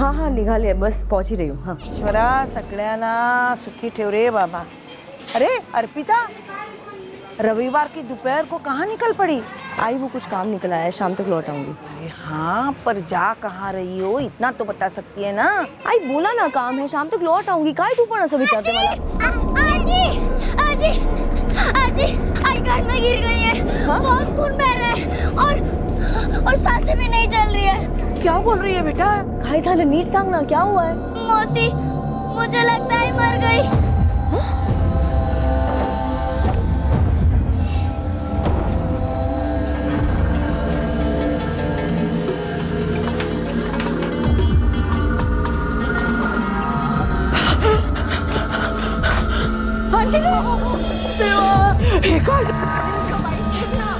हाँ हाँ निघाले, बस पहुंच ही रही हूँ। हाँ ईश्वरा सगळ्यांना सुखी ठेव रे बाबा। अरे अर्पिता, रविवार की दोपहर को कहाँ निकल पड़ी? आई, वो कुछ काम निकल आया है, शाम तक लौट आऊंगी। अरे हाँ, पर जा कहाँ रही हो इतना तो बता सकती है ना। आई बोला ना काम है, शाम तक लौट आऊंगी। काय तू पण असं विचारते मला? आजी, आजी, आजी, आई घर में गिर गई है। हाँ? बहुत खून बह रहा है और सांसें भी नहीं चल रही है। क्या बोल रही है बेटा? काय झालं, नीट सांग ना, क्या हुआ है? मौसी, मुझे लगता है मर गई।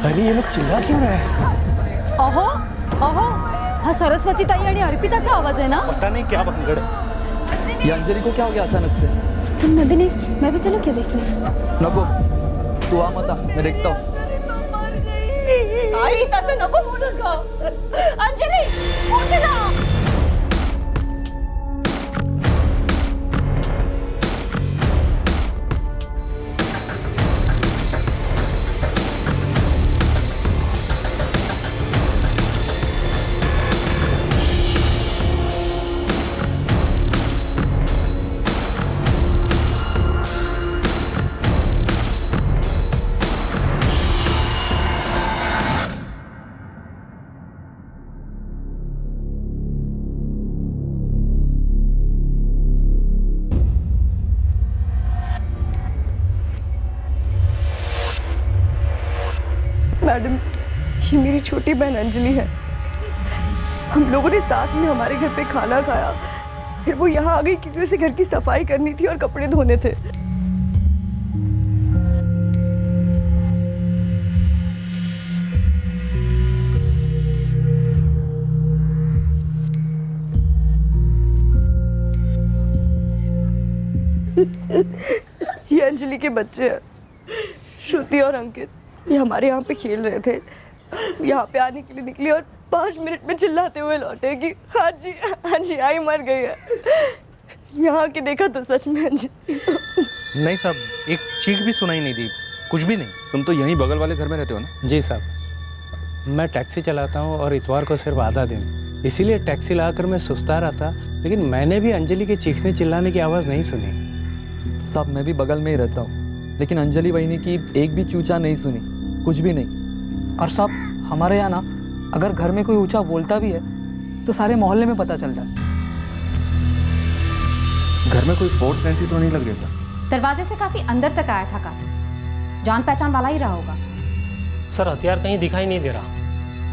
अरे ये लोग चिल्ला क्यों रहे हैं? अहो अहो, हा सरस्वती ताई आणि अर्पिताचा आवाज आहे ना? पता नहीं क्या भंगड़ है। ये अंजलि को क्या हो गया अचानक से? सुन ना दिनेश, मैं भी चलो क्या देखने? नको, तू आ मत आ, मैं देखता हूँ। आई तसं नको बोलूस ग। अंजली उठ ना। मैडम, ये मेरी छोटी बहन अंजलि है। हम लोगों ने साथ में हमारे घर पे खाना खाया, फिर वो यहाँ आ गई क्योंकि उसे घर की सफाई करनी थी और कपड़े धोने थे। ये अंजलि के बच्चे हैं, श्रुति और अंकित। ये हमारे यहाँ पे खेल रहे थे, यहाँ पे आने के लिए निकले और 5 मिनट में चिल्लाते हुए लौटे कि हाँ जी आई मर गई है। यहाँ के देखा तो सच में अंजलि। नहीं साहब, एक चीख भी सुनाई नहीं दी, कुछ भी नहीं। तुम तो यहीं बगल वाले घर में रहते हो ना? जी साहब, मैं टैक्सी चलाता हूँ और इतवार को सिर्फ आधा दिन, इसीलिए टैक्सी लगाकर मैं सुस्ता रहा था, लेकिन मैंने भी अंजलि के चीखने चिल्लाने की आवाज़ नहीं सुनी। साहब मैं भी बगल में ही रहता हूँ, लेकिन अंजलि बहनी की एक भी चूचा नहीं सुनी, कुछ भी नहीं। और साहब हमारे यहाँ ना अगर घर में कोई ऊंचा बोलता भी है तो सारे मोहल्ले में पता चल जाता है। घर में कोई फोर्स एंट्री तो नहीं लग रही सर? दरवाजे से काफी अंदर तक आया था कातिल, जान पहचान वाला ही रहा होगा। सर हथियार कहीं दिखाई नहीं दे रहा,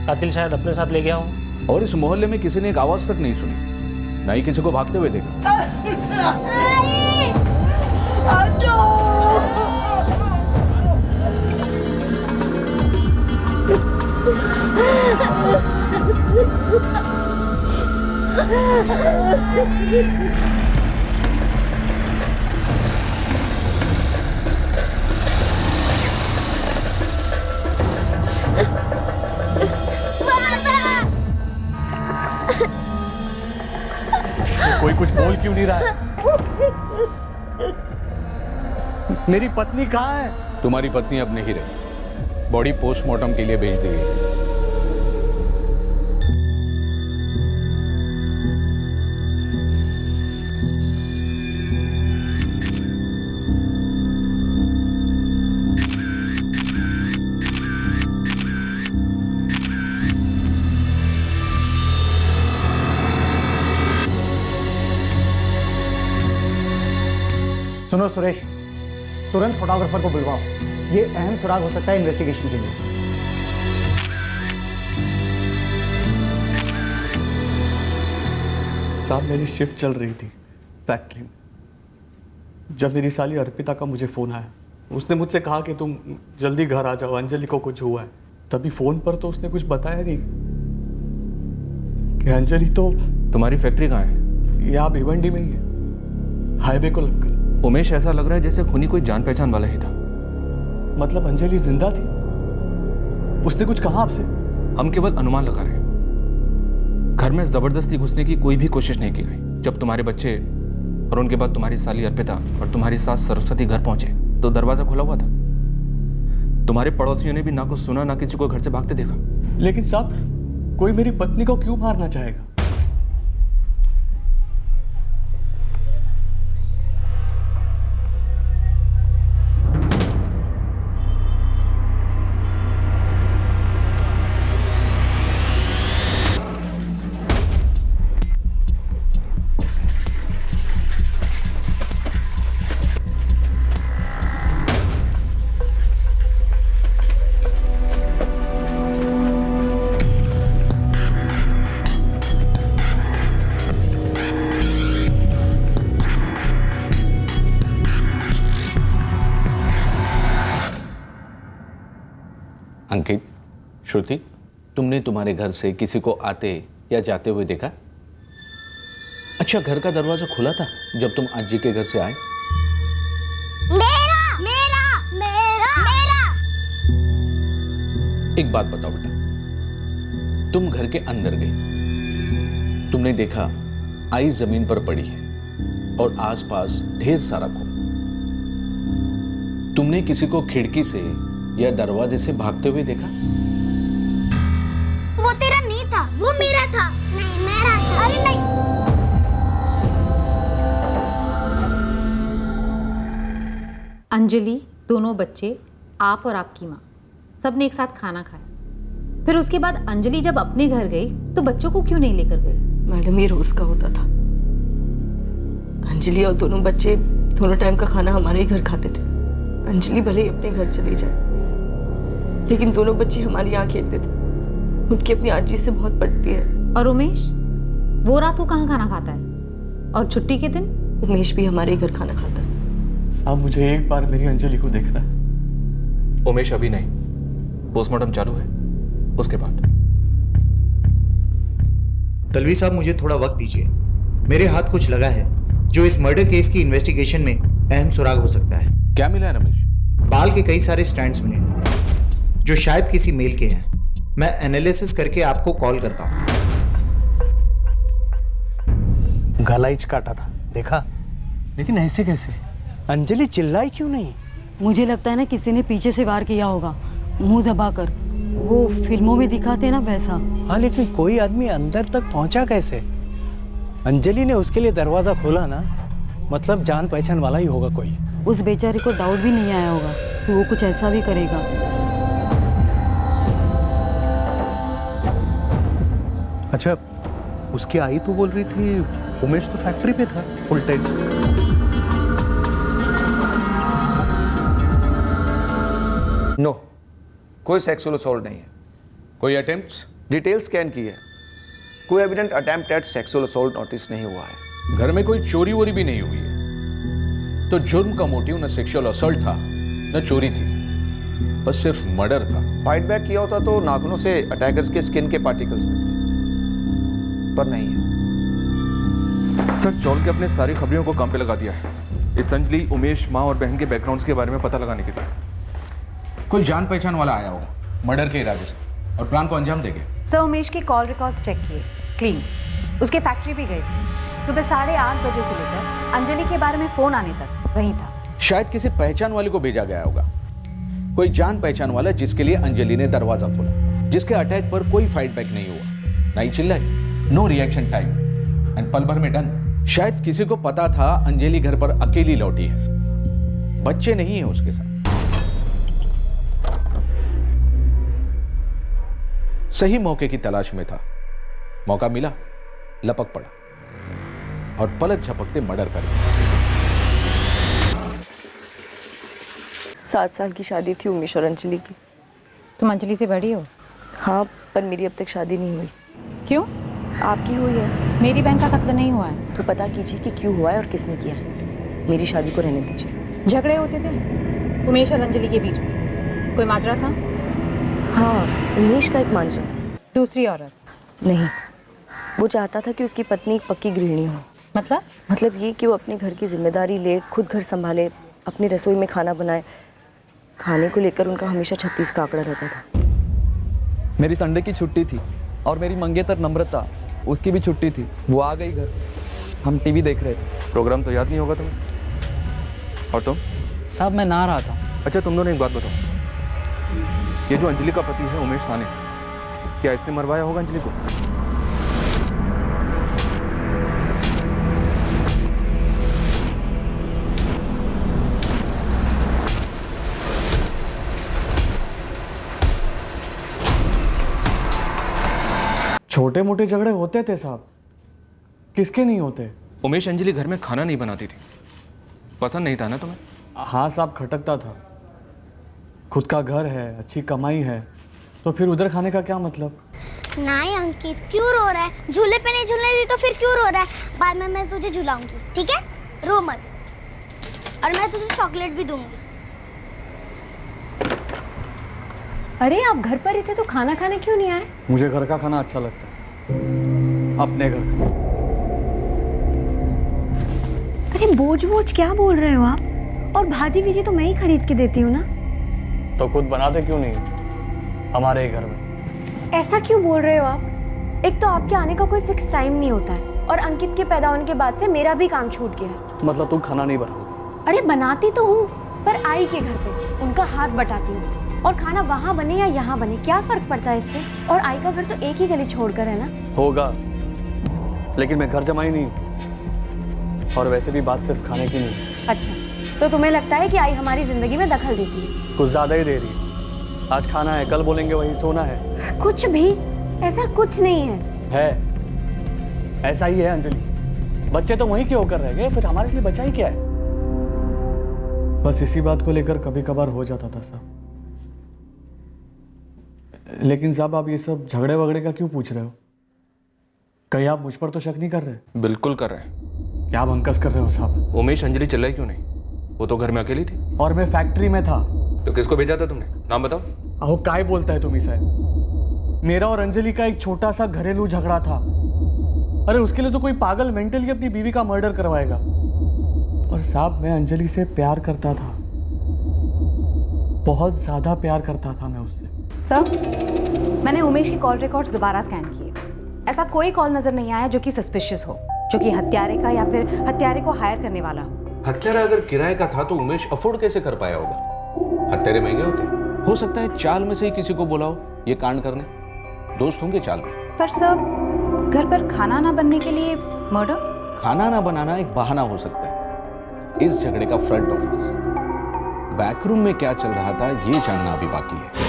कातिल शायद अपने साथ ले गया हो। और इस मोहल्ले में किसी ने एक आवाज तक नहीं सुनी, ना ही किसी को भागते हुए देखा। कोई कुछ बोल क्यों नहीं रहा है? मेरी पत्नी कहाँ है? तुम्हारी पत्नी अब नहीं रही, बॉडी पोस्टमार्टम के लिए भेज दी गई। सुनो सुरेश, तुरंत फोटोग्राफर को बुलवाओ, ये अहम सुराग हो सकता है इन्वेस्टिगेशन के लिए। साहब मेरी शिफ्ट चल रही थी फैक्ट्री में, जब मेरी साली अर्पिता का मुझे फ़ोन आया। उसने मुझसे कहा कि तुम जल्दी घर आ जाओ, अंजलि को कुछ हुआ है। तभी फ़ोन पर तो उसने कुछ बताया नहीं कि अंजलि तो। तुम्हारी फैक्ट्री कहाँ है? यहाँ भिवंडी में ही है, हाईवे को लगकर। उमेश, ऐसा लग रहा है जैसे खूनी कोई जान पहचान वाला ही था। मतलब अंजलि जिंदा थी? उसने कुछ कहा आपसे? हम केवल अनुमान लगा रहे हैं। घर में जबरदस्ती घुसने की कोई भी कोशिश नहीं की गई। जब तुम्हारे बच्चे और उनके बाद तुम्हारी साली अर्पिता और तुम्हारी सास सरस्वती घर पहुंचे तो दरवाजा खुला हुआ था। तुम्हारे पड़ोसियों ने भी ना कुछ सुना ना किसी को घर से भागते देखा। लेकिन साहब, कोई मेरी पत्नी को क्यों मारना चाहेगा? अंकित, श्रुति, तुमने तुम्हारे घर से किसी को आते या जाते हुए देखा? अच्छा, घर का दरवाजा खुला था जब तुम आज जी के घर से आए? मेरा मेरा मेरा मेरा एक बात बताओ बेटा, तुम घर के अंदर गई, तुमने देखा आई जमीन पर पड़ी है और आसपास ढेर सारा खून। तुमने किसी को खिड़की से या दरवाजे से भागते हुए देखा? वो तेरा नहीं था, वो मेरा था। नहीं, मेरा था। अरे नहीं। अंजलि, दोनों बच्चे, आप और आपकी माँ सबने एक साथ खाना खाया। फिर उसके बाद अंजलि जब अपने घर गई तो बच्चों को क्यों नहीं लेकर गई? मैडम, ये रोज का होता था। अंजलि और दोनों बच्चे दोनों टाइम का खाना हमारे ही घर खाते थे। अंजलि भले ही अपने घर चली जाए, लेकिन दोनों बच्चे हमारे यहाँ खेलते थे। उनकी अपनी आजी से बहुत पड़ती है। और उमेश, वो रात को कहाँ खाना खाता है? और छुट्टी के दिन? उमेश भी हमारे ही घर खाना खाता है। साहब, मुझे एक बार मेरी अंजलि को देखना है। उमेश अभी नहीं, पोस्टमार्टम चालू है, उसके बाद। तलवी साहब, मुझे थोड़ा वक्त दीजिए। मेरे हाथ कुछ लगा है जो इस मर्डर केस की इन्वेस्टिगेशन में अहम सुराग हो सकता है। क्या मिला है रमेश? बाल के कई सारे स्ट्रैंड्स मिले जो शायद किसी मेल के हैं। मैं एनालिसिस करके आपको कॉल करता हूं। गलाइच काटा था, देखा? लेकिन ऐसे कैसे? अंजलि चिल्लाई क्यों नहीं? मुझे लगता है ना किसी ने पीछे से वार किया होगा, मुंह दबाकर। वो फिल्मों में दिखाते ना वैसा। हाँ, लेकिन कोई आदमी अंदर तक पहुंचा कैसे? अंजलि ने उसके लिए दरवाजा खोला ना, मतलब जान पहचान वाला ही होगा कोई। उस बेचारे को डाउट भी नहीं आया होगा कि वो कुछ ऐसा भी करेगा। अच्छा, उसकी आई तो बोल रही थी उमेश तो फैक्ट्री पे था फुल टाइम। नो, कोई सेक्सुअल असॉल्ट नहीं है। कोई अटेम्प्ट्स? डिटेल स्कैन की है, कोई evident attempt at sexual assault notice नहीं हुआ है। घर में कोई चोरी वोरी भी नहीं हुई है, तो जुर्म का मोटिव न सेक्सुअल असॉल्ट था न चोरी थी, बस सिर्फ मर्डर था। फाइट बैक किया होता तो नाखूनों से अटैकर्स के स्किन के पार्टिकल्स मिलते, पर नहीं है। सर, चौल के अपने सारी खबरियों को काम पे लगा दिया है इस अंजलि, उमेश, माँ और बहन के बैकग्राउंड्स के बारे में पता लगाने के लिए। कोई जान पहचान वाला आया होगा मर्डर के इरादे से और प्लान को अंजाम देंगे। सर, उमेश के कॉल रिकॉर्ड्स चेक किए, क्लीन। उसके फैक्ट्री भी गए थे। सुबह 8:30 बजे से लेकर अंजलि के बारे में फोन आने तक वहीं था। शायद किसी पहचान वाले को भेजा गया होगा, कोई जान पहचान वाला जिसके लिए अंजलि ने दरवाजा खोला, जिसके अटैक पर कोई फाइट बैक नहीं हुआ, नहीं चिल्लाई, नो रिएक्शन टाइम एंड पल भर में डन। शायद किसी को पता था अंजलि घर पर अकेली लौटी है, बच्चे नहीं है उसके साथ। सही मौके की तलाश में था, मौका मिला, लपक पड़ा और पलक झपकते मर्डर कर दिया। 7 साल की शादी थी उमेश और अंजलि की। तुम अंजलि से बड़ी हो? हाँ, पर मेरी अब तक शादी नहीं हुई। क्यों? आपकी हुई है। मेरी बहन का कत्ल नहीं हुआ है। तो पता कीजिए कि क्यों हुआ है और किसने किया है। मेरी शादी को रहने दीजिए। झगड़े होते थे उमेश और अंजलि के बीच में? कोई माजरा था? हाँ, उमेश का एक मांझा था। दूसरी औरत? नहीं, वो चाहता था कि उसकी पत्नी एक पक्की गृहिणी हो। मतलब ये कि वो अपने घर की जिम्मेदारी ले, खुद घर संभाले, अपनी रसोई में खाना बनाए। खाने को लेकर उनका हमेशा 36 का आंकड़ा रहता था। मेरी संडे की छुट्टी थी और मेरी मंगेतर नम्रता उसकी भी छुट्टी थी, वो आ गई घर। हम टीवी देख रहे थे। प्रोग्राम तो याद नहीं होगा तुम्हें? और तुम? साहब मैं नहा रहा था। अच्छा तुम दोनों एक बात बताओ, ये जो अंजलि का पति है उमेश साने, क्या इसने मरवाया होगा अंजलि को? छोटे मोटे झगड़े होते थे साहब, किसके नहीं होते। उमेश अंजलि घर में खाना नहीं बनाती थी, पसंद नहीं था ना तुम्हें? हाँ साहब, खटकता था। खुद का घर है, अच्छी कमाई है, तो फिर उधर खाने का क्या मतलब। नहीं अंकित, क्यों रो रहा है? झूले पे नहीं झूलने दी तो फिर क्यों रो रहा है? बाद में मैं तुझे झुलाऊंगी, ठीक है? रो मत। और मैं तुझे चॉकलेट भी दूंगी। अरे आप घर पर ही थे तो खाना खाने क्यों नहीं आए? मुझे घर का खाना अच्छा लगता है, अपने घर का। अरे बोझ क्या बोल रहे हो आप? और भाजी भीजी तो मैं ही खरीद के देती हूँ ना। तो खुद बनाते क्यों नहीं हमारे ही घर में? ऐसा क्यों बोल रहे हो आप? एक तो आपके आने का कोई फिक्स टाइम नहीं होता है, और अंकित के पैदा होने के बाद से मेरा भी काम छूट गया है। मतलब तुम खाना नहीं बनाओ? अरे बनाती तो हूँ, पर आई के घर पे उनका हाथ बटाती हूँ, और खाना वहाँ बने या यहाँ बने क्या फर्क पड़ता है इससे? और आई का घर तो एक ही गली छोड़कर है ना। होगा, लेकिन मैं घर जमाई नहीं, और वैसे भी बात सिर्फ खाने की नहीं। अच्छा, तो तुम्हें लगता है कि आई हमारी जिंदगी में दखल देती है? कुछ ज्यादा ही दे रही है। आज खाना है, कल बोलेंगे वही सोना है। कुछ भी ऐसा कुछ नहीं है। ऐसा ही है अंजलि, बच्चे तो वहीं के होकर रह गए, फिर हमारे लिए बचा ही क्या है। बस इसी बात को लेकर कभी कभार हो जाता था साहब। लेकिन साहब आप ये सब झगड़े वगड़े का क्यों पूछ रहे हो? कहीं आप मुझ पर तो शक नहीं कर रहे? बिल्कुल कर रहे हैं। क्या बंकस कर रहे हो साहब? उमेश अंजलि चिल्लाई क्यों नहीं? वो तो घर में अकेली थी। और मैं फैक्ट्री में था। तो किसको भेजा था तुमने? नाम बताओ। अहो काय बोलता है तुम्ही साहब? मेरा और अंजलि का एक छोटा सा घरेलू झगड़ा था। अरे उसके लिए तो कोई पागल मेंटली अपनी बीवी का मर्डर करवाएगा। और साहब मैं अंजलि से प्यार करता था, बहुत ज्यादा प्यार करता था मैं उससे। सर, मैंने उमेश की कॉल रिकॉर्ड्स दोबारा स्कैन किए। ऐसा कोई कॉल नजर नहीं आया जो कि सस्पिशियस हो, जो कि हत्यारे का या फिर हत्यारे को हायर करने वाला हो। हत्यारा अगर किराए का था तो उमेश अफोर्ड कैसे कर पाया होगा? हत्यारे महंगे होते, हो सकता है चाल में से ही किसी को बुलाओ ये कांड करने, दोस्त होंगे चाल में। पर सर, घर पर खाना ना बनने के लिए मर्डर? खाना ना बनाना एक बहाना हो सकता है। इस झगड़े का फ्रंट ऑफिस, बैकरूम में क्या चल रहा था ये जानना अभी बाकी है।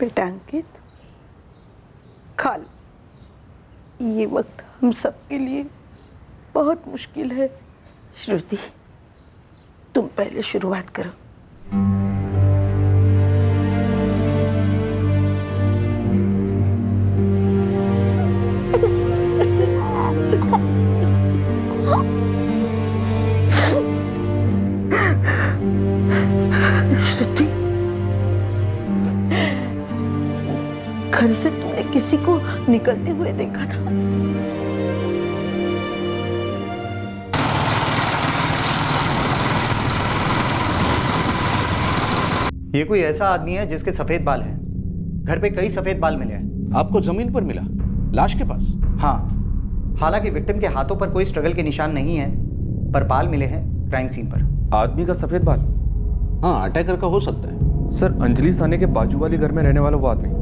बेटा अंकित, खा लो। ये वक्त हम सबके लिए बहुत मुश्किल है। श्रुति, तुम पहले शुरुआत करो। श्रुति, घर से तुमने किसी को निकलते हुए देखा था? ये कोई ऐसा आदमी है जिसके सफेद बाल हैं। घर पे कई सफेद बाल मिले हैं। आपको जमीन पर मिला, लाश के पास? हाँ, हालांकि विक्टिम के हाथों पर कोई स्ट्रगल के निशान नहीं है, पर बाल मिले हैं क्राइम सीन पर। आदमी का सफेद बाल? हाँ, अटैकर का हो सकता है। सर, अंजलि साने के बाजू वाले घर में रहने वाला वो आदमी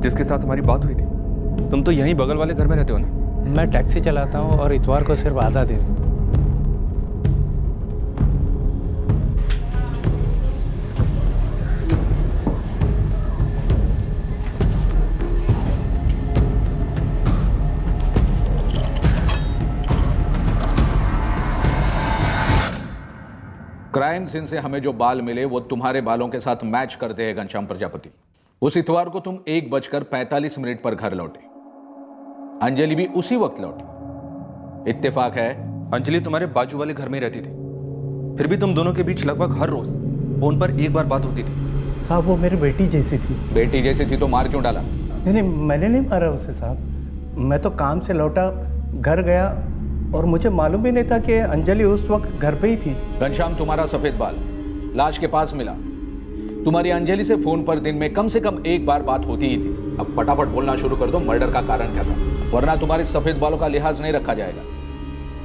जिसके साथ हमारी बात हुई थी, तुम तो यहीं बगल वाले घर में रहते हो ना? मैं टैक्सी चलाता हूँ और इतवार को सिर्फ आधा दिन। क्राइम सीन से हमें जो बाल मिले वो तुम्हारे बालों के साथ मैच करते हैं घनश्याम प्रजापति। उस इतवार को तुम 1:45 पर घर लौटे। अंजलि भी उसी वक्त लौटी। इत्तेफाक है? अंजलि तुम्हारे बाजू वाले घर में रहती थी, फिर भी तुम दोनों के बीच लगभग हर रोज फोन पर एक बार बात होती थी। साहब वो मेरी बेटी जैसी थी। बेटी जैसी थी तो मार क्यों डाला? नहीं, मैंने नहीं मारा उसे साहब। मैं तो काम से लौटा, घर गया और मुझे मालूम भी नहीं था कि अंजलि उस वक्त घर पे ही थी। घनश्याम, तुम्हारा सफेद बाल लाश के पास मिला। तुम्हारी अंजलि से फोन पर दिन में कम से कम एक बार बात होती ही थी। अब फटाफट बोलना शुरू कर दो, मर्डर का कारण क्या था, वरना तुम्हारे सफेद बालों का लिहाज नहीं रखा जाएगा।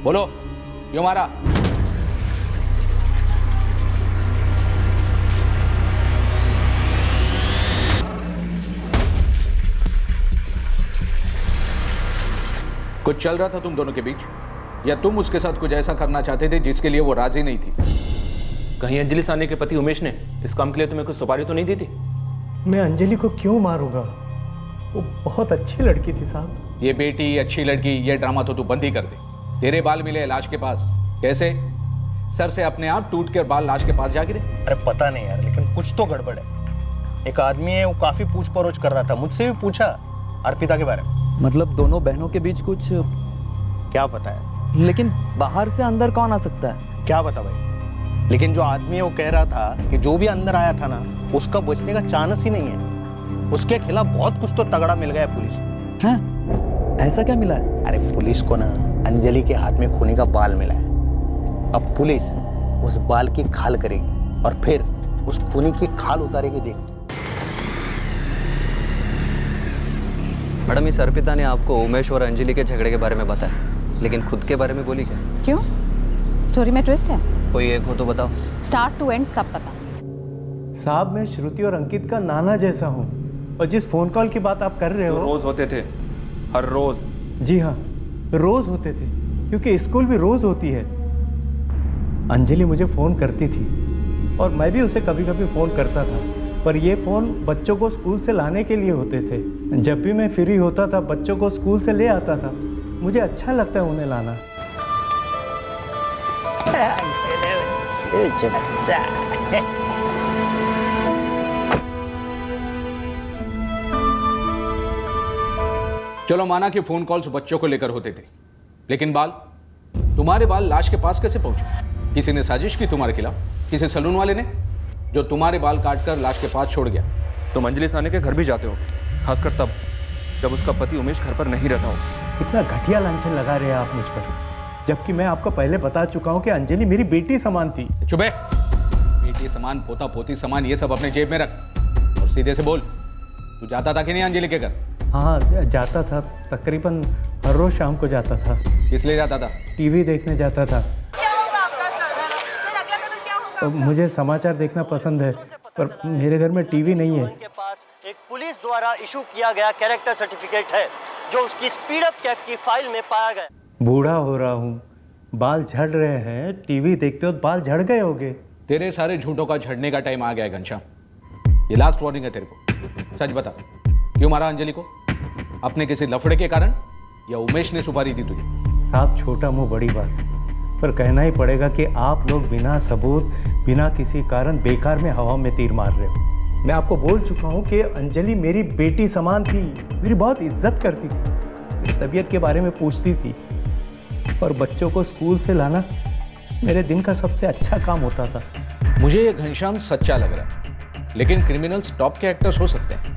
बोलो, क्यों मारा? कुछ चल रहा था तुम दोनों के बीच, या तुम उसके साथ कुछ ऐसा करना चाहते थे जिसके लिए वो राजी नहीं थी? कहीं अंजलि सानी के पति उमेश ने इस काम के लिए तुम्हें कुछ सुपारी तो नहीं दी थी? मैं अंजलि को क्यों मारूंगा? वो बहुत अच्छी लड़की थी साहब। ये बेटी, अच्छी लड़की, ये ड्रामा तो तू बंद ही कर दे। तेरे बाल मिले लाश के पास, कैसे? सर से अपने आप टूट कर बाल लाश के पास जा गिरे? अरे पता नहीं यार, लेकिन कुछ तो गड़बड़ है। एक आदमी है, वो काफी पूछ परोछ कर रहा था, मुझसे भी पूछा अर्पिता के बारे में। मतलब दोनों बहनों के बीच कुछ? क्या पता है, लेकिन बाहर से अंदर कौन आ सकता है? क्या पता भाई, लेकिन जो आदमी है वो कह रहा था कि जो भी अंदर आया था ना, उसका बचने का चांस ही नहीं है। उसके खिलाफ बहुत कुछ तो तगड़ा मिल गया पुलिस को। हैं? ऐसा क्या मिला है? अरे पुलिस को ना अंजलि के हाथ में खूनी का बाल मिला है। अब पुलिस उस बाल की खाल करेगी और फिर उस खूनी की खाल उतारेगी। देख मैडम, इस अर्पिता ने आपको उमेश और अंजलि के झगड़े के बारे में बताया, लेकिन खुद के बारे में बोली क्या? क्यों? स्टोरी में ट्विस्ट है? कोई एक हो तो बताओ। स्टार्ट टू एंड सब पता। साहब मैं श्रुति और अंकित का नाना जैसा हूँ, और जिस फोन कॉल की बात आप कर रहे हो, रोज होते थे, हर रोज। जी हाँ, रोज होते थे, क्योंकि स्कूल भी रोज होती है। अंजलि मुझे फोन करती थी और मैं भी उसे कभी कभी फोन करता था, पर ये फोन बच्चों को स्कूल से लाने के लिए होते थे। जब भी मैं फ्री होता था, बच्चों को स्कूल से ले आता था। मुझे अच्छा लगता है उन्हें लाना। चलो माना कि फोन कॉल्स बच्चों को लेकर होते थे, लेकिन बाल, तुम्हारे बाल लाश के पास कैसे पहुंचे? किसी ने साजिश की तुम्हारे खिलाफ? किसी सैलून वाले ने, जो तुम्हारे बाल काटकर लाश के पास छोड़ गया? तुम अंजलि सानी के घर भी जाते हो, खासकर तब जब उसका पति उमेश घर पर नहीं रहता हो। इतना घटिया लांछन लगा रहे हैं आप मुझ पर, जबकि मैं आपको पहले बता चुका हूं कि अंजलि मेरी बेटी समान थी। चुप है। बेटी समान, पोता पोती समान, ये सब अपने जेब में रख और सीधे से बोल, तू जाता था कि नहीं अंजलि के घर? हाँ जाता था, तकरीबन हर रोज शाम को जाता था। किस लिए जाता था? टीवी देखने जाता था। क्या होगा आपका सर? फिर अगला कदम क्या होगा? मुझे समाचार देखना पसंद है, पर मेरे घर में टीवी नहीं है। उनके पास एक पुलिस द्वारा इशू किया गया कैरेक्टर सर्टिफिकेट है, जो उसकी स्पीड अप कैब की फाइल में पाया गया। बूढ़ा हो रहा हूँ, बाल झड़ रहे हैं, टीवी देखते हो बाल झड़ गए होंगे। तेरे सारे झूठों का झड़ने का टाइम आ गया है घनश्याम। ये लास्ट वार्निंग है तेरे को। सच बता, क्यों मारा अंजलि को? अपने किसी लफड़े के कारण, या उमेश ने सुपारी दी तुझे? साहब छोटा मुंह बड़ी बात, पर कहना ही पड़ेगा कि आप लोग बिना सबूत, बिना किसी कारण बेकार में हवा में तीर मार रहे हो। मैं आपको बोल चुका हूँ कि अंजलि मेरी बेटी समान थी, मेरी बहुत इज्जत करती थी, मेरी तबीयत के बारे में पूछती थी, और बच्चों को स्कूल से लाना मेरे दिन का सबसे अच्छा काम होता था। मुझे ये घनश्याम सच्चा लग रहा है, लेकिन क्रिमिनल्स टॉप के एक्टर्स हो सकते हैं।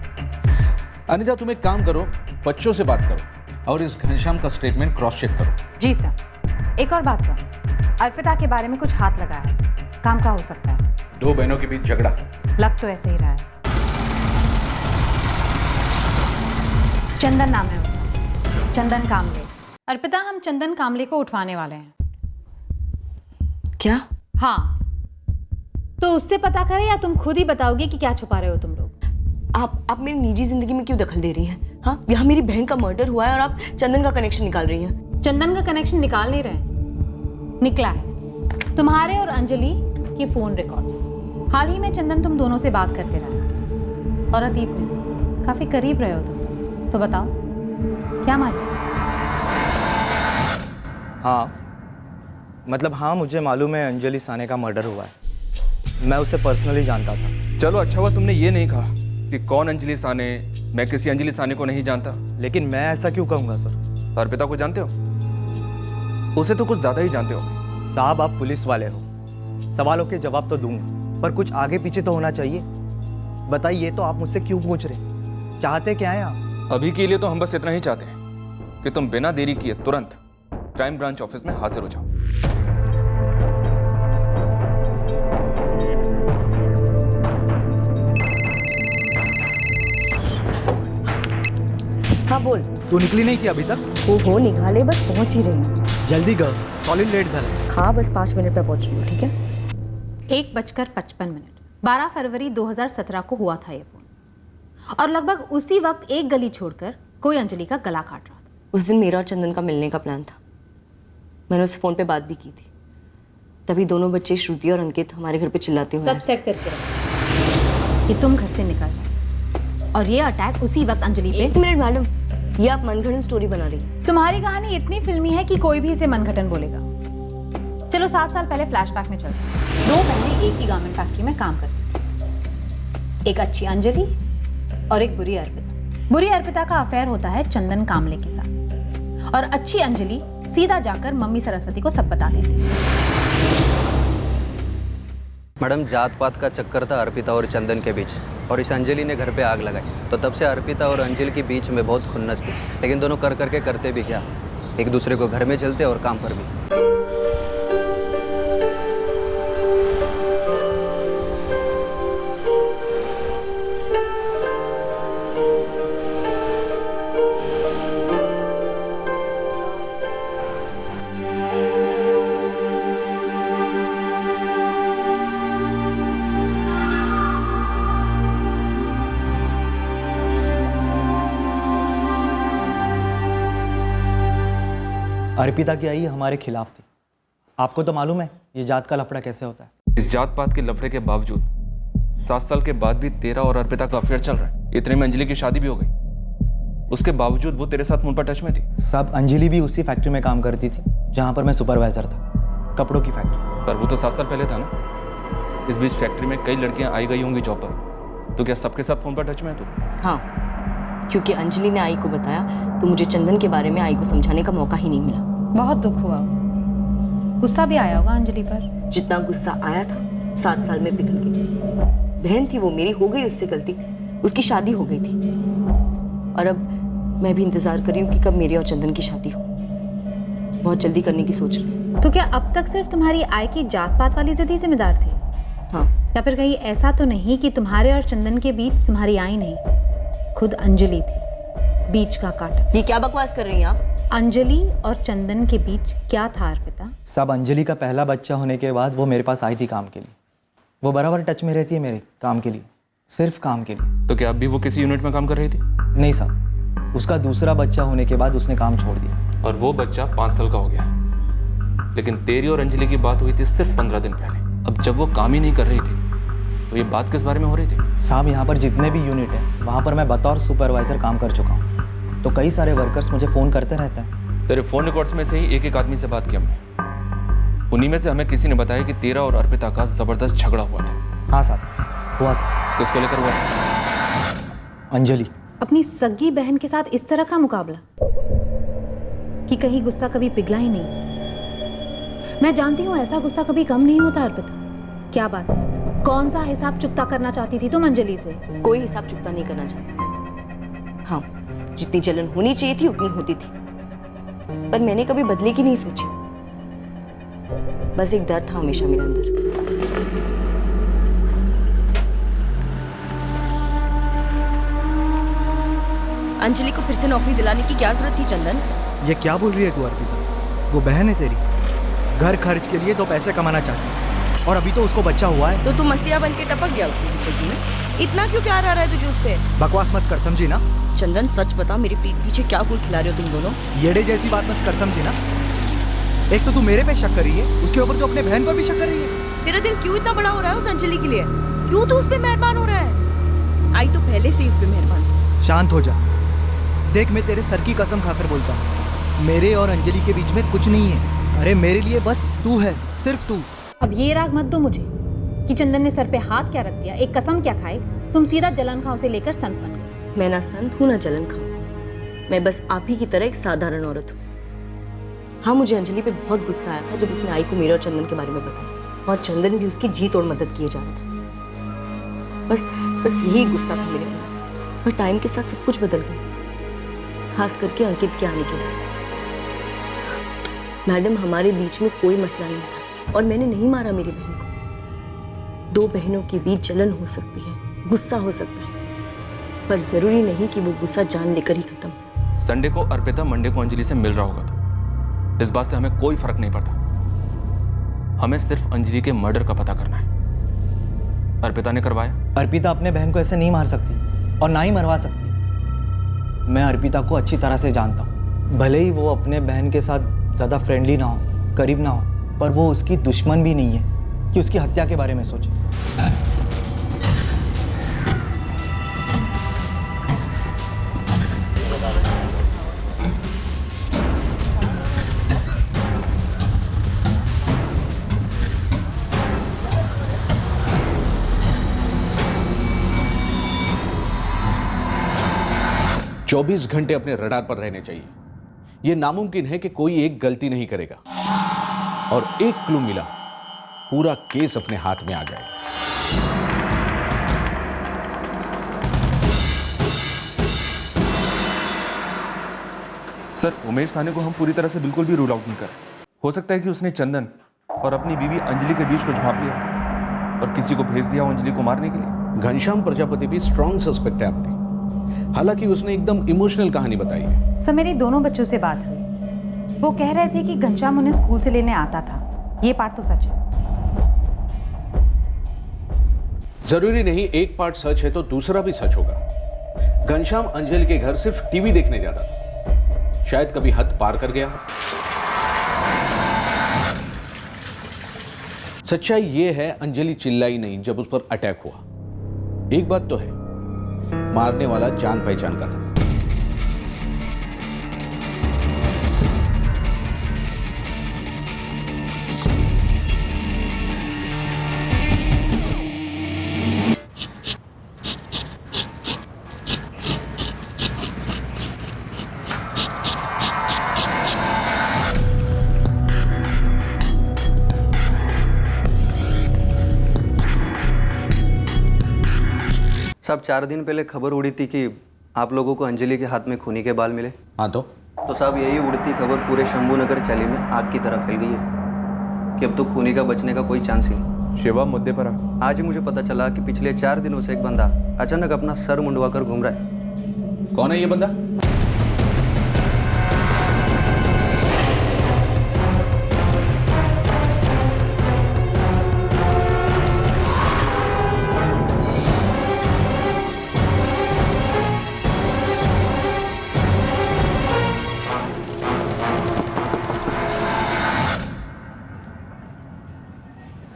अनिता, तुम एक काम करो, बच्चों से बात करो और इस घनश्याम का स्टेटमेंट क्रॉस चेक करो। जी सर। एक और बात सर, अर्पिता के बारे में कुछ हाथ लगा है, काम का हो सकता है। दो बहनों के बीच झगड़ा? लग तो ऐसे ही रहा है। चंदन नाम है उसका, चंदन कामले। अर्पिता, हम चंदन कामले को उठवाने वाले हैं। क्या? हाँ, तो उससे पता करें या तुम खुद ही बताओगे कि क्या छुपा रहे हो तुम लोग? आप मेरी निजी जिंदगी में क्यों दखल दे रही हैं? हाँ, यहाँ मेरी बहन का मर्डर हुआ है और आप चंदन का कनेक्शन निकाल रही हैं। चंदन का कनेक्शन निकाल नहीं रहे, निकला है तुम्हारे और अंजलि के फोन रिकॉर्ड्स। हाल ही में चंदन तुम दोनों से बात करते रहा और अतीत में काफी करीब रहे हो तुम, तो बताओ क्या माजरा? हाँ, मतलब हाँ, मुझे मालूम है अंजलि साने का मर्डर हुआ है। मैं उसे पर्सनली जानता था। चलो अच्छा हुआ तुमने ये नहीं कहा कि कौन अंजलि साने। मैं किसी अंजलि साने को नहीं जानता। लेकिन मैं ऐसा क्यों कहूँगा सर? अर्पिता को जानते हो? उसे तो कुछ ज्यादा ही जानते हो। साहब, आप पुलिस वाले हो, सवालों के जवाब तो दूंगा, पर कुछ आगे पीछे तो होना चाहिए। बताइए तो आप मुझसे क्यों पूछ रहे? चाहते क्या हैं आप? अभी के लिए तो हम बस इतना ही चाहते हैं कि तुम बिना देरी किए तुरंत क्राइम ब्रांच ऑफिस में हाजिर हो जाओ। हाँ बोल। तू निकली नहीं थी अभी तक? हो निकाले, बस पहुंच ही रही हूँ। जल्दी कर, सॉलिड लेट झालं। हाँ बस 5 मिनट में पहुंच रही हूँ, ठीक है? 1:55 12 फरवरी 2017 को हुआ था ये फोन, और लगभग उसी वक्त एक गली छोड़कर कोई अंजलि का गला काट रहा था। उस दिन मेरा और चंदन का मिलने का प्लान था। मैंने उससे फ़ोन पे बात भी की थी। तभी दोनों बच्चे श्रुति और अंकित हमारे घर पे चिल्लाते हुए सब सेट करके रखो कि तुम घर से निकल जाओ, और ये अटैक उसी वक्त अंजलि पे। 1 मिनट मैडम, ये आप मनगढ़ंत स्टोरी बना रही हैं। तुम्हारी कहानी इतनी फिल्मी है कि कोई भी इसे मनगढ़ंत बोलेगा। चलो 7 साल पहले फ्लैशबैक में चलते हैं। 2 बहनें एक ही गारमेंट फैक्ट्री में काम करती थी। एक अच्छी अंजलि और एक बुरी अर्पिता। बुरी अर्पिता का अफेयर होता है चंदन कामले के साथ, और अच्छी अंजलि सीधा जाकर मम्मी सरस्वती को सब बता देती है। मैडम, जात पात का चक्कर था अर्पिता और चंदन के बीच, और इस अंजलि ने घर पे आग लगाई, तो तब से अर्पिता और अंजलि के बीच में बहुत खुन्नस थी। लेकिन दोनों कर करके करते भी क्या, एक दूसरे को घर में चलते और काम पर भी। अर्पिता की आई हमारे खिलाफ थी। आपको तो मालूम है ये जात का लफड़ा कैसे होता है। इस जात पात के लफड़े के बावजूद 7 साल के बाद भी तेरा और अर्पिता का अफेयर चल रहा है। इतने में अंजलि की शादी भी हो गई, उसके बावजूद वो तेरे साथ मुंह पर टच में थी। सब अंजलि भी उसी फैक्ट्री में काम करती थी जहाँ पर मैं सुपरवाइजर था, कपड़ों की फैक्ट्री। पर वो तो 7 साल पहले था ना। इस बीच फैक्ट्री में कई लड़कियां आई गई होंगी जॉब पर, तो क्या सबके साथ फोन पर टच में है तू? हाँ, क्योंकि अंजलि ने आई को बताया तो मुझे चंदन के बारे में आई को समझाने का मौका ही नहीं मिला। बहुत दुख हुआ, गुस्सा भी आया होगा अंजलि पर। जितना गुस्सा आया था 7 साल में पिघल गई। बहन थी वो मेरी, हो गई उससे गलती, उसकी शादी हो गई थी, और अब मैं भी इंतजार कर रही हूँ कि कब मेरी और चंदन की शादी हो। बहुत जल्दी करने की सोच रही हूँ। तो क्या अब तक सिर्फ तुम्हारी आय की जात पात वाली जिद ही जिम्मेदार थी? हाँ। या फिर कहीं ऐसा तो नहीं कि तुम्हारे और चंदन के बीच तुम्हारी आय नहीं, खुद अंजलि थी बीच का कांटा? ये क्या बकवास कर रही हैं आप? अंजलि और चंदन के बीच क्या था अर्पिता? सब अंजलि का पहला बच्चा होने के बाद वो मेरे पास आई थी काम के लिए। वो बराबर टच में रहती है मेरे काम के लिए, सिर्फ काम के लिए। तो क्या अब भी वो किसी यूनिट में काम कर रही थी? नहीं साहब, उसका दूसरा बच्चा होने के बाद उसने काम छोड़ दिया। और वो बच्चा 5 साल का हो गया। लेकिन तेरी और अंजलि की बात हुई थी सिर्फ 15 दिन पहले। अब जब वो काम ही नहीं कर रही थी तो ये बात किस बारे में हो रही थी? साहब, यहाँ पर जितने भी यूनिट हैं वहाँ पर मैं बतौर सुपरवाइजर काम कर चुका हूँ, तो कई सारे वर्कर्स मुझे फ़ोन करते रहते हैं। तेरे फ़ोन रिकॉर्ड्स में से ही एक आदमी से बात की हमने। उन्हीं में से हमें किसी ने बताया कि तेरा और अर्पिता का ज़बरदस्त झगड़ा हुआ था। हाँ साहब, हुआ था। किसको लेकर हुआ था? अंजलि। अपनी सगी बहन के साथ इस तरह का मुकाबला, कि कहीं गुस्सा कभी पिघला ही नहीं था। मैं जानती हूँ ऐसा गुस्सा कभी कम नहीं होता अर्पिता। क्या बात थी? कौन सा हिसाब चुकता करना चाहती थी तुम अंजलि से? कोई हिसाब चुकता नहीं करना चाहती थी। हाँ, जितनी जलन होनी चाहिए थी उतनी होती थी, पर मैंने कभी बदले की नहीं सोची। बस एक डर था हमेशा मेरे अंदर। अंजलि को फिर से नौकरी दिलाने की क्या जरूरत थी चंदन? ये क्या बोल रही है तू अर्पिता? वो बहन है तेरी, घर खर्च के लिए तो पैसे कमाना चाहती है, और अभी तो उसको बच्चा हुआ है। तो तू मसीहा बन के टपक गया उसकी जिंदगी में? इतना क्यों प्यार आ रहा है तुझे उस पे? बकवास मत कर, समझी ना? चंदन सच बता, मेरे पीठ पीछे क्या गुल खिला रहे हो तुम दोनों? येड़े जैसी बात मत कर, समझी ना? एक तो तू मेरे पे शक कर रही है, उसके ऊपर तू अपने बहन पर भी शक कर रही है। तेरा दिल क्यों इतना बड़ा हो रहा है उस अंजलि के लिए? क्यों तू उस पे मेहरबान हो रहा है? आई तो पहले से ही उस पे मेहरबान थी। शांत हो जा। देख, मैं तेरे सर की कसम खाकर बोलता हूँ, मेरे और अंजलि के बीच में कुछ नहीं है। अरे मेरे लिए बस तू है, सिर्फ तू। अब ये राग मत दो मुझे कि चंदन ने सर पे हाथ क्या रख दिया, एक कसम क्या खाए, तुम सीधा जलन खाओ से लेकर संत बन गए। मैं ना संत हूँ ना जलन खाऊं, मैं बस आप ही की तरह एक साधारण औरत हूँ। हाँ, मुझे अंजलि पे बहुत गुस्सा आया था जब उसने आई को मेरे और चंदन के बारे में बताया, और चंदन भी उसकी जी तोड़ मदद किए जा रहा था। बस यही गुस्सा था मेरे अंदर। पर टाइम के साथ सब कुछ बदल गया, खास करके अंकित के आने के बाद। मैडम, हमारे बीच में कोई मसला नहीं था और मैंने नहीं मारा मेरी बहन को। दो बहनों के बीच जलन हो सकती है, गुस्सा हो सकता है, पर जरूरी नहीं कि वो गुस्सा जान लेकर ही खत्म। संडे को अर्पिता मंडे को अंजलि से मिल रहा होगा तो इस बात से हमें कोई फर्क नहीं पड़ता। हमें सिर्फ अंजलि के मर्डर का पता करना है। अर्पिता ने करवाया? अर्पिता अपने बहन को ऐसे नहीं मार सकती और ना ही मरवा सकती। मैं अर्पिता को अच्छी तरह से जानता हूँ। भले ही वो अपने बहन के साथ ज़्यादा फ्रेंडली ना हो, करीब ना हो, पर वो उसकी दुश्मन भी नहीं है कि उसकी हत्या के बारे में सोचे। 24 घंटे अपने रडार पर रहने चाहिए। यह नामुमकिन है कि कोई एक गलती नहीं करेगा और एक क्लू मिला, पूरा केस अपने हाथ में आ जाएगा। सर, उमेश साहनी को हम पूरी तरह से बिल्कुल भी रूल आउट नहीं कर। हो सकता है कि उसने चंदन और अपनी बीवी अंजलि के बीच कुछ भाप लिया और किसी को भेज दिया अंजलि को मारने के लिए। घनश्याम प्रजापति भी स्ट्रॉन्ग सस्पेक्ट है अपने, हालांकि उसने एकदम इमोशनल कहानी बताई है। सर, मेरी दोनों बच्चों से बात हुई। वो कह रहे थे कि घनश्याम उन्हें स्कूल से लेने आता था। ये पार्ट तो सच है। जरूरी नहीं एक पार्ट सच है तो दूसरा भी सच होगा। घनश्याम अंजलि के घर सिर्फ टीवी देखने जाता था, शायद कभी हद पार कर गया। सच्चाई यह है, अंजलि चिल्लाई नहीं जब उस पर अटैक हुआ। एक बात तो है, मारने वाला जान पहचान का था। साहब, 4 दिन पहले खबर उड़ी थी कि आप लोगों को अंजलि के हाथ में खूनी के बाल मिले। हाँ तो साहब, यही उड़ती खबर पूरे शंभूनगर चैली में आग की तरह फैल गई है कि अब तो खूनी का बचने का कोई चांस ही नहीं। शिवा मुद्दे पर आज ही मुझे पता चला कि पिछले 4 दिनों से एक बंदा अचानक अपना सर मुंडवा कर घूम रहा है। कौन है ये बंदा?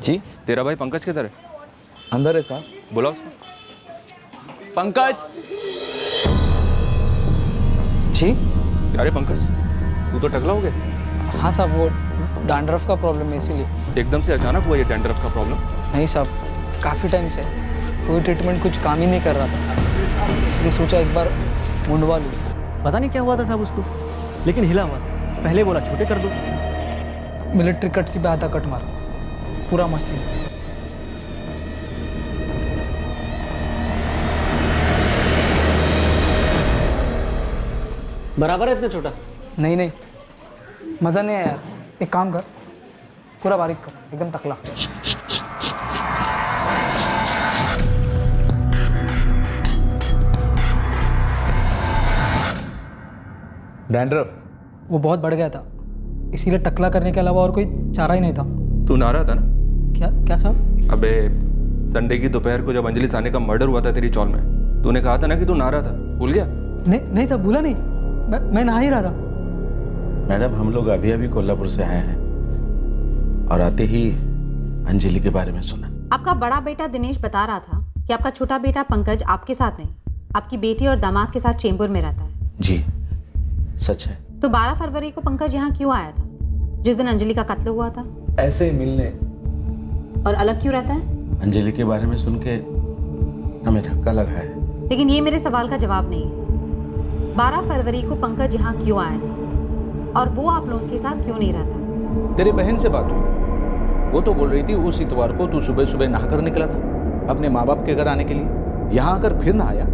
जी, तेरा भाई पंकज किधर है? अंदर है साहब। बुला उसको। पंकज जी। अरे पंकज, तू तो टकला हो गया। हाँ साहब, वो डैंड्रफ का प्रॉब्लम है इसीलिए। एकदम से अचानक हुआ ये डैंड्रफ का प्रॉब्लम? नहीं साहब, काफ़ी टाइम से कोई ट्रीटमेंट कुछ काम ही नहीं कर रहा था, इसलिए सोचा एक बार मुंडवा लूँ। पता नहीं क्या हुआ था साहब उसको, लेकिन हिला हुआ। पहले बोला छोटे कर दो। मिलिट्री कट से आधा कट मारो, पूरा मशीन। बराबर है इतना छोटा? नहीं नहीं, मज़ा नहीं आया यार। एक काम कर, पूरा बारीक कर, एकदम टकला। डैंड्रफ वो बहुत बढ़ गया था, इसीलिए टकला करने के अलावा और कोई चारा ही नहीं था। तू नहा रहा था ना? क्या साहब? अबे, संडे की दोपहर को जब अंजलि साहनी का मर्डर हुआ था तेरी चौल में, तूने कहा था ना कि तू नहा रहा था, भूल गया? नहीं साहब, भूला नहीं, मैं नहा ही रहा था। मैडम, हम लोग अभी कोल्हापुर से आए हैं और आते ही अंजलि के बारे में सुना। आपका बड़ा बेटा दिनेश बता रहा था कि आपका छोटा बेटा पंकज आपके साथ नहीं, आपकी बेटी और दामाद के साथ चेंबूर में रहता है। जी, सच है। तो 12 फरवरी को पंकज यहाँ क्यों आया था, जिस दिन अंजलि का कत्ल हुआ था? ऐसे ही मिलने। और अलग क्यों रहता है? अंजलि के बारे में सुन के हमें धक्का लगा है। लेकिन ये मेरे सवाल का जवाब नहीं है। 12 फरवरी को पंकज यहाँ क्यों आया था और वो आप लोगों के साथ क्यों नहीं रहता? तेरी बहन से बात हुई, वो तो बोल रही थी उस इतवार को तू सुबह सुबह नहाकर निकला था। अपने माँ बाप के घर आने के लिए? यहाँ आकर फिर ना आया?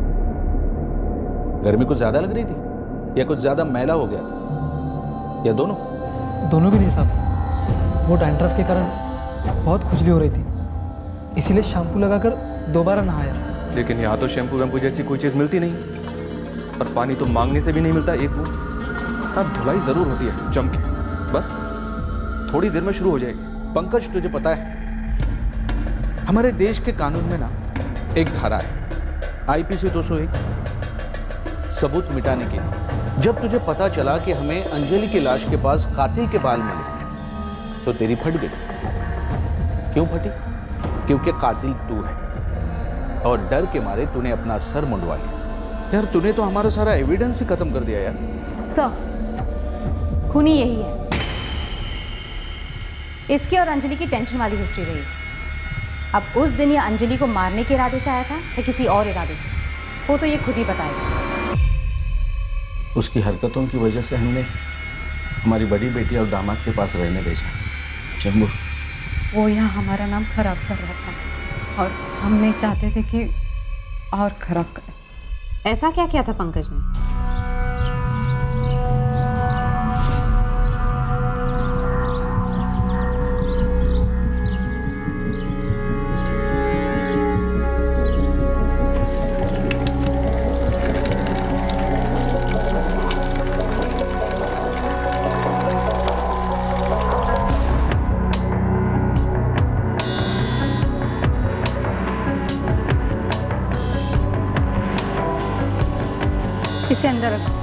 गर्मी कुछ ज्यादा लग रही थी या कुछ ज्यादा मैला हो गया था, या दोनों? दोनों भी नहीं साहब, वो डैंड्रफ के कारण बहुत खुजली हो रही थी, इसीलिए शैम्पू लगाकर दोबारा नहाया। लेकिन यहाँ तो शैम्पू वैम्पू जैसी कोई चीज़ मिलती नहीं, और पानी तो मांगने से भी नहीं मिलता एक बूंद। हाँ, धुलाई जरूर होती है चमकी, बस थोड़ी देर में शुरू हो जाएगी। पंकज, तुझे पता है हमारे देश के कानून में ना एक धारा है, आईपीसी 201, सबूत मिटाने के लिए। जब तुझे पता चला कि हमें अंजलि की लाश के पास कातिल के बाल मिले तो तेरी फट गई। क्यों फटी? क्योंकि कातिल तू है और डर के मारे तूने अपना सर मुंडवा लिया। यार तूने तो हमारा सारा एविडेंस ही खत्म कर दिया यार। सर, खूनी यही है। इसकी और अंजलि की टेंशन वाली हिस्ट्री रही। अब उस दिन ये अंजलि को मारने के इरादे से आया था या किसी और इरादे से, वो तो ये खुद ही बताएगा। उसकी हरकतों की वजह से हमने हमारी बड़ी बेटी और दामाद के पास रहने भेजा। चंबू, वो यहाँ हमारा नाम खराब कर रहा था और हम नहीं चाहते थे कि और खराब करे। ऐसा क्या किया था पंकज ने? इसे अंदर रखो।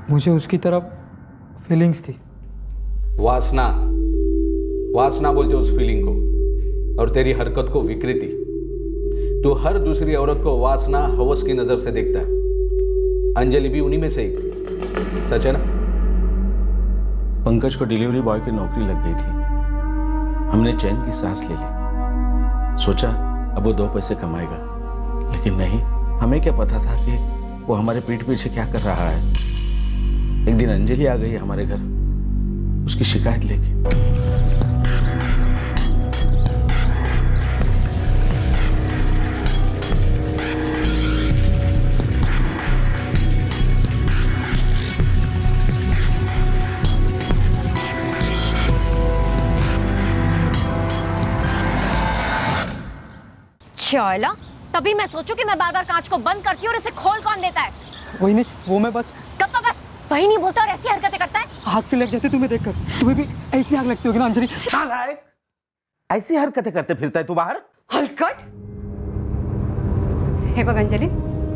मुझे उसकी तरफ फीलिंग्स थी। वासना, वासना बोलते उस फीलिंग को, और तेरी हरकत को विकृति। तू हर दूसरी औरत को वासना, हवस की नजर से देखता है। अंजलि भी उन्हीं में से एक, सच है ना? पंकज को डिलीवरी बॉय की नौकरी लग गई थी। हमने चैन की सांस ले ली, सोचा अब वो 2 पैसे कमाएगा, लेकिन नहीं। हमें क्या पता था कि वो हमारे पीठ पीछे क्या कर रहा है। एक दिन अंजलि आ गई हमारे घर उसकी शिकायत लेके। चला, तभी मैं सोचूं कि मैं बार बार कांच को बंद करती हूँ और इसे खोल कौन देता है। वही नहीं, वो मैं बस कब बस वही नहीं बोलता और ऐसी हरकतें करता है। आग से लग जाते तुम्हें देखकर। तुम्हें भी ऐसी आग लगती होगी ना अंजलि? नालायक, ऐसी हरकतें करते फिरता है तू बाहर। हलकट। हे बघ अंजलि,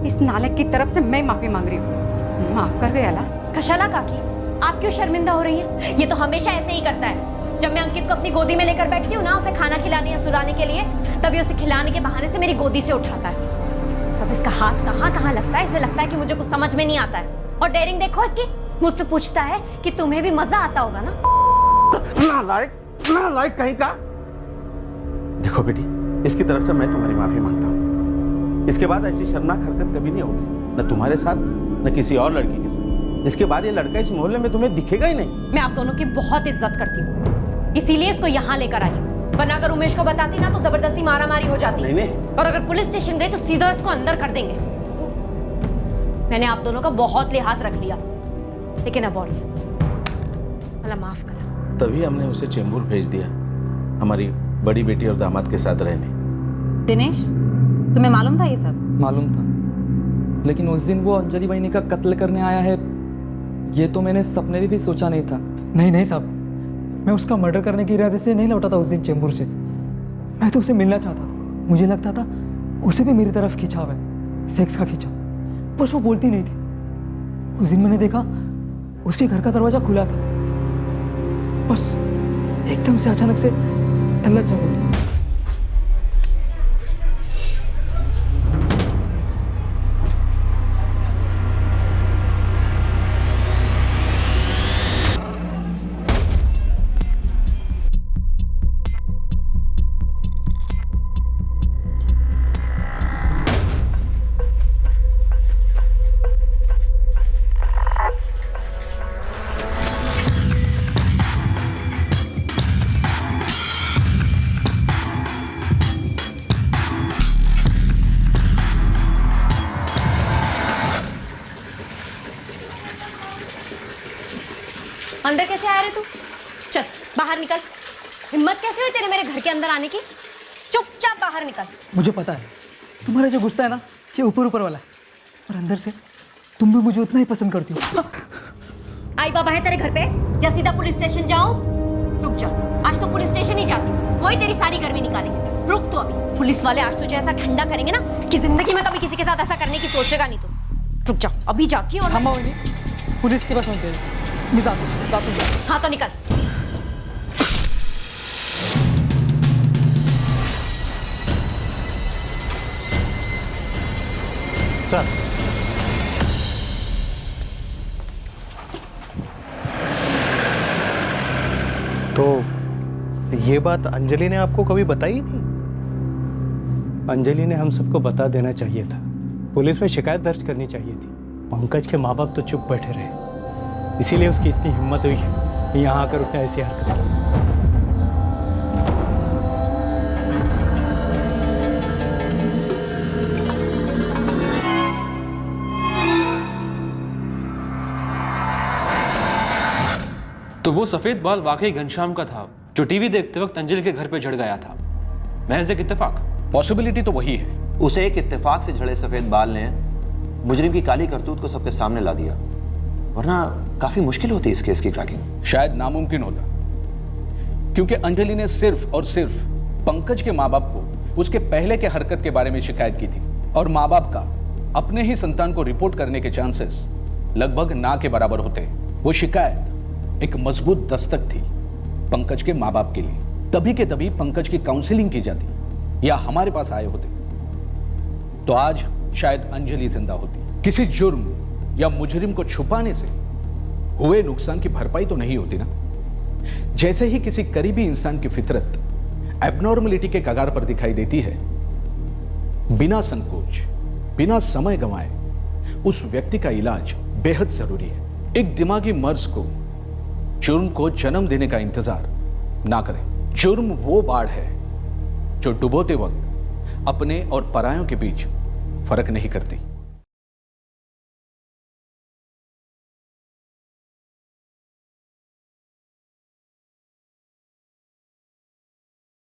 इस नालायक की तरफ से मैं माफी मांग रही हूँ। माफ कर गया ला। कशाला काकी, आप क्यों शर्मिंदा हो रही हैं? ये तो हमेशा ऐसे ही करता है। जब मैं अंकित को अपनी गोदी में लेकर बैठती हूँ ना उसे खाना खिलाने या सुलाने के लिए, तभी उसे खिलाने के बहाने से मेरी गोदी से उठाता है। तब इसका हाथ कहाँ कहाँ लगता है, इसे लगता है कि मुझे कुछ समझ में नहीं आता है। और डेयरिंग देखो इसकी, मुझसे पूछता है कि तुम्हें भी मजा आता होगा ना। नालायक कहीं का। देखो बेटी, इसकी तरफ से मैं तुम्हारी माफी मांगता हूँ। इसके बाद ऐसी शर्मनाक हरकत कभी नहीं होगी, न तुम्हारे साथ न किसी और लड़की के साथ। इसके बाद ये लड़का इस मोहल्ले में तुम्हें दिखेगा ही नहीं। मैं आप दोनों की बहुत इज्जत करती हूँ, इसीलिए इसको यहाँ लेकर आई हूँ। वरना अगर उमेश को बताती ना तो जबरदस्ती मारामारी हो जाती। नहीं। और अगर पुलिस स्टेशन गई तो सीधा इसको अंदर कर देंगे। मैंने आप दोनों का बहुत लिहाज रख लिया, लेकिन अब और भला माफ कर। तभी हमने उसे चेंबूर भेज दिया हमारी बड़ी बेटी और दामाद के साथ रहने। दिनेश, तुम्हें मालूम था ये सब? मालूम था, लेकिन उस दिन वो अंजलि बहनी का कत्ल करने आया है, ये तो मैंने सपने में भी सोचा नहीं था। नहीं साहब, मैं उसका मर्डर करने के इरादे से नहीं लौटा था उस दिन चेंबूर से। मैं तो उसे मिलना चाहता था। मुझे लगता था उसे भी मेरी तरफ खिंचाव है, सेक्स का खिंचाव, बस वो बोलती नहीं थी। उस दिन मैंने देखा उसके घर का दरवाजा खुला था। बस एकदम से अचानक से तलब जा गई। अंदर कैसे आ रहे तू? चल बाहर निकल। हिम्मत कैसे हुई तेरे मेरे घर के अंदर आने की? चुपचाप बाहर निकल। मुझे पता है तुम्हारा जो गुस्सा है ना ये ऊपर ऊपर वाला है, और अंदर से तुम भी मुझे उतना ही पसंद करती हो। आई बाबा है तेरे घर पे या सीधा पुलिस स्टेशन जाओ? रुक जा, आज तो पुलिस स्टेशन ही जाती हूँ, वही तेरी सारी गर्मी निकालेंगे। रुक तू अभी, पुलिस वाले आज तुझे ऐसा ठंडा करेंगे ना कि जिंदगी में कभी किसी के साथ ऐसा करने की सोचेगा नहीं तू। रुक जा, अभी जाती हूँ। हम पुलिस के पास होते हैं, मैं जाता हूँ। हाँ तो निकल। सर, तो ये बात अंजलि ने आपको कभी बताई नहीं? अंजलि ने हम सबको बता देना चाहिए था, पुलिस में शिकायत दर्ज करनी चाहिए थी। पंकज के माँ बाप तो चुप बैठे रहे, इसीलिए उसकी इतनी हिम्मत हुई कि यहाँ आकर उसने ऐसी हरकत की। तो वो सफेद बाल वाकई घनश्याम का था जो टीवी देखते वक्त अंजलि के घर पे जड़ गया था। महज एक इत्तेफाक? पॉसिबिलिटी तो वही है। उसे एक इत्तेफाक से झड़े सफेद बाल ने मुजरिम की काली करतूत को सबके सामने ला दिया, वरना काफी मुश्किल होती इस केस की क्रैकिंग। शायद नामुमकिन होता, क्योंकि अंजलि ने सिर्फ और सिर्फ पंकज के माँ बाप को उसके पहले के हरकत के बारे में शिकायत की थी, और माँ बाप का अपने ही संतान को रिपोर्ट करने के चांसेस लगभग ना के बराबर होते। वो शिकायत एक मजबूत दस्तक थी पंकज के माँ बाप के लिए। तभी के तभी पंकज की काउंसलिंग की जाती या हमारे पास आए होते तो आज शायद अंजलि जिंदा होती। किसी जुर्म या मुजरिम को छुपाने से हुए नुकसान की भरपाई तो नहीं होती ना। जैसे ही किसी करीबी इंसान की फितरत एबनॉर्मलिटी के कगार पर दिखाई देती है, बिना संकोच, बिना समय गंवाए उस व्यक्ति का इलाज बेहद जरूरी है। एक दिमागी मर्ज को, जुर्म को जन्म देने का इंतजार ना करें। जुर्म वो बाढ़ है जो डुबोते वक्त अपने और परायों के बीच फर्क नहीं करती।